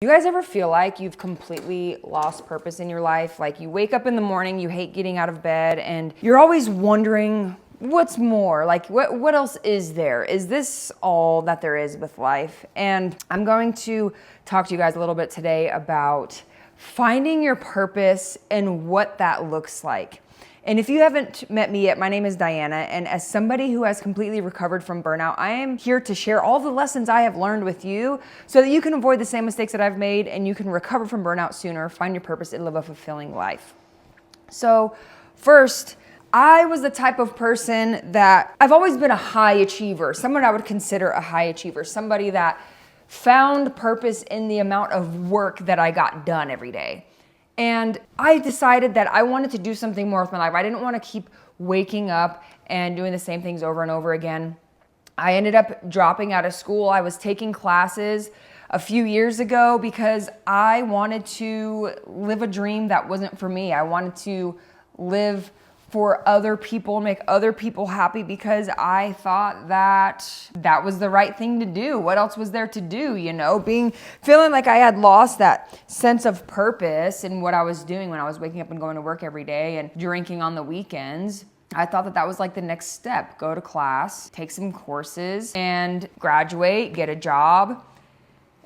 You guys ever feel like you've completely lost purpose in your life? Like you wake up in the morning, you hate getting out of bed, and you're always wondering what's more? Like what else is there? Is this all that there is with life? And I'm going to talk to you guys a little bit today about finding your purpose and what that looks like. And if you haven't met me yet, my name is Diana, and as somebody who has completely recovered from burnout, I am here to share all the lessons I have learned with you so that you can avoid the same mistakes that I've made and you can recover from burnout sooner, find your purpose, and live a fulfilling life. So first, I was the type of person that I've always been a high achiever, someone I would consider a high achiever, somebody that found purpose in the amount of work that I got done every day. And I decided that I wanted to do something more with my life. I didn't want to keep waking up and doing the same things over and over again. I ended up dropping out of school. I was taking classes a few years ago because I wanted to live a dream that wasn't for me. I wanted to live for other people, make other people happy because I thought that that was the right thing to do. What else was there to do, feeling like I had lost that sense of purpose in what I was doing when I was waking up and going to work every day and drinking on the weekends. I thought that was like the next step. Go to class, take some courses, and graduate, get a job.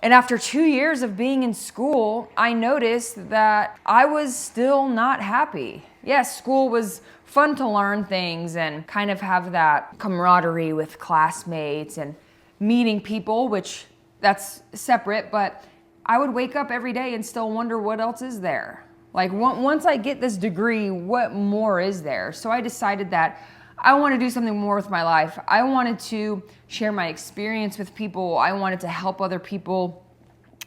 And after 2 years of being in school, I noticed that I was still not happy. Yes, school was fun to learn things and kind of have that camaraderie with classmates and meeting people, which that's separate, but I would wake up every day and still wonder what else is there. Like once I get this degree, what more is there? So I decided that I want to do something more with my life. I wanted to share my experience with people. I wanted to help other people.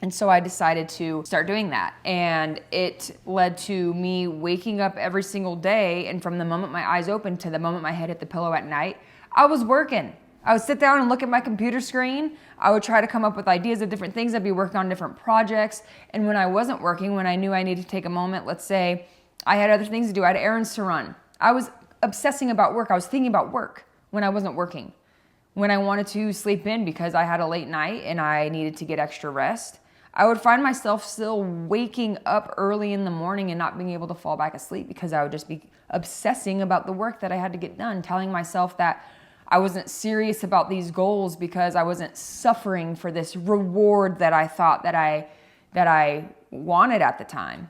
And so I decided to start doing that. And it led to me waking up every single day. And from the moment my eyes opened to the moment my head hit the pillow at night, I was working. I would sit down and look at my computer screen. I would try to come up with ideas of different things. I'd be working on different projects. And when I wasn't working, when I knew I needed to take a moment, let's say I had other things to do, I had errands to run. I was obsessing about work. I was thinking about work when I wasn't working. When I wanted to sleep in because I had a late night and I needed to get extra rest, I would find myself still waking up early in the morning and not being able to fall back asleep because I would just be obsessing about the work that I had to get done, telling myself that I wasn't serious about these goals because I wasn't suffering for this reward that I thought that I wanted at the time.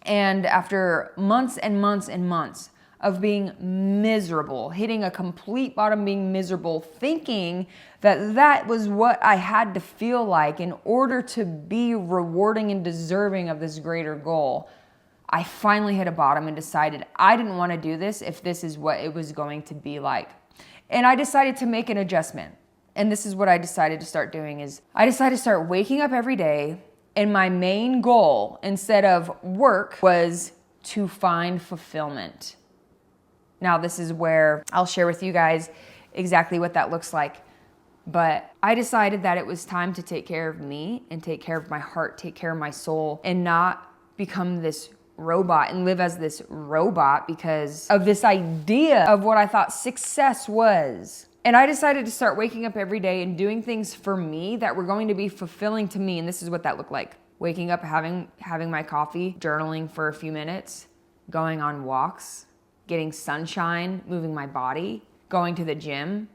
And after months and months and months of being miserable, hitting a complete bottom, being miserable, thinking that was what I had to feel like in order to be rewarding and deserving of this greater goal, I finally hit a bottom and decided I didn't want to do this if this is what it was going to be like. And I decided to make an adjustment. And this is what I decided to start doing is I decided to start waking up every day, and my main goal instead of work was to find fulfillment. Now, this is where I'll share with you guys exactly what that looks like. But I decided that it was time to take care of me and take care of my heart, take care of my soul, and not become this robot and live as this robot because of this idea of what I thought success was. And I decided to start waking up every day and doing things for me that were going to be fulfilling to me. And this is what that looked like. Waking up, having my coffee, journaling for a few minutes, going on walks, getting sunshine, moving my body, going to the gym.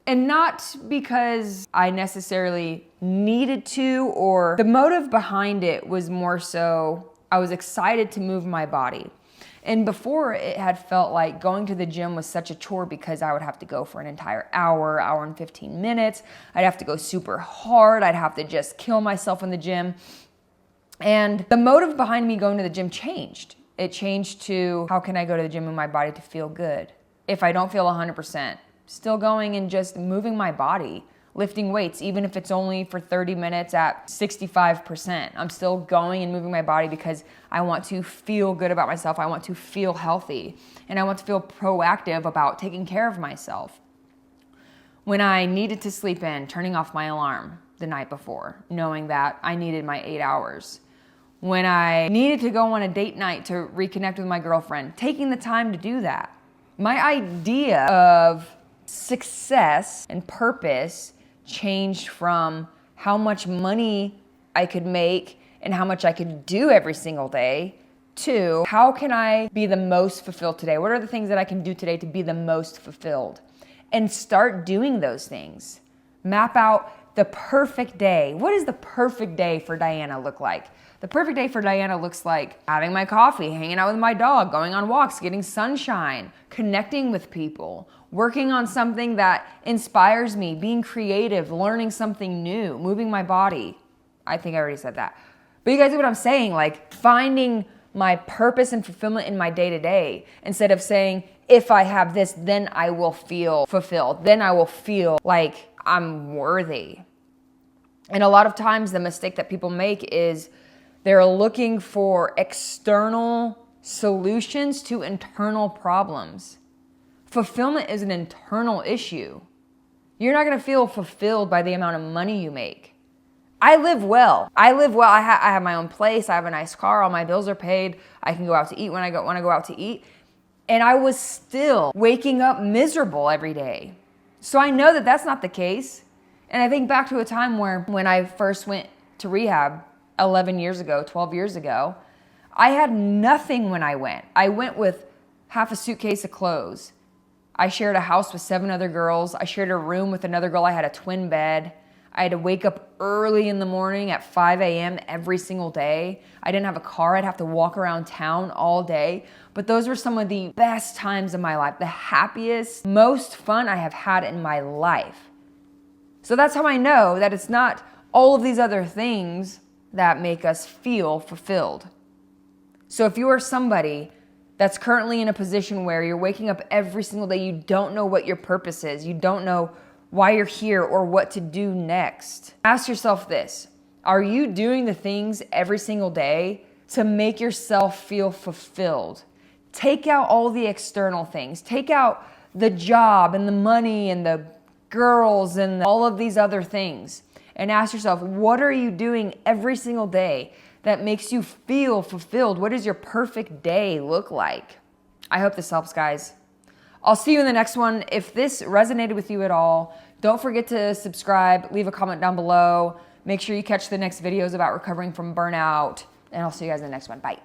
And not because I necessarily needed to, or the motive behind it was more so I was excited to move my body. And before, it had felt like going to the gym was such a chore because I would have to go for an entire hour and 15 minutes. I'd have to go super hard. I'd have to just kill myself in the gym. And the motive behind me going to the gym changed. It changed to, how can I go to the gym in my body to feel good? If I don't feel 100%, still going and just moving my body, lifting weights, even if it's only for 30 minutes at 65%. I'm still going and moving my body because I want to feel good about myself. I want to feel healthy, and I want to feel proactive about taking care of myself. When I needed to sleep in, turning off my alarm the night before, knowing that I needed my 8 hours. When I needed to go on a date night to reconnect with my girlfriend, taking the time to do that. My idea of success and purpose changed from how much money I could make and how much I could do every single day, to how can I be the most fulfilled today? What are the things that I can do today to be the most fulfilled? And start doing those things. Map out the perfect day. What does the perfect day for Diana look like? The perfect day for Diana looks like having my coffee, hanging out with my dog, going on walks, getting sunshine, connecting with people, working on something that inspires me, being creative, learning something new, moving my body. I think I already said that. But you guys get what I'm saying? Like finding my purpose and fulfillment in my day-to-day instead of saying, if I have this, then I will feel fulfilled. Then I will feel like I'm worthy. And a lot of times the mistake that people make is they're looking for external solutions to internal problems. Fulfillment is an internal issue. You're not going to feel fulfilled by the amount of money you make. I live well. I have my own place. I have a nice car. All my bills are paid. I can go out to eat when I want to go out to eat. And I was still waking up miserable every day. So I know that that's not the case. And I think back to a time when I first went to rehab 11 years ago, 12 years ago, I had nothing when I went. I went with half a suitcase of clothes. I shared a house with 7 other girls. I shared a room with another girl. I had a twin bed. I had to wake up early in the morning at 5 a.m. every single day. I didn't have a car. I'd have to walk around town all day. But those were some of the best times of my life, the happiest, most fun I have had in my life. So that's how I know that it's not all of these other things that make us feel fulfilled. So if you are somebody that's currently in a position where you're waking up every single day, you don't know what your purpose is, you don't know why you're here or what to do next, ask yourself this: are you doing the things every single day to make yourself feel fulfilled? Take out all the external things. Take out the job and the money and the girls and all of these other things. And ask yourself, what are you doing every single day that makes you feel fulfilled? What does your perfect day look like? I hope this helps, guys. I'll see you in the next one. If this resonated with you at all, don't forget to subscribe, leave a comment down below. Make sure you catch the next videos about recovering from burnout, and I'll see you guys in the next one. Bye.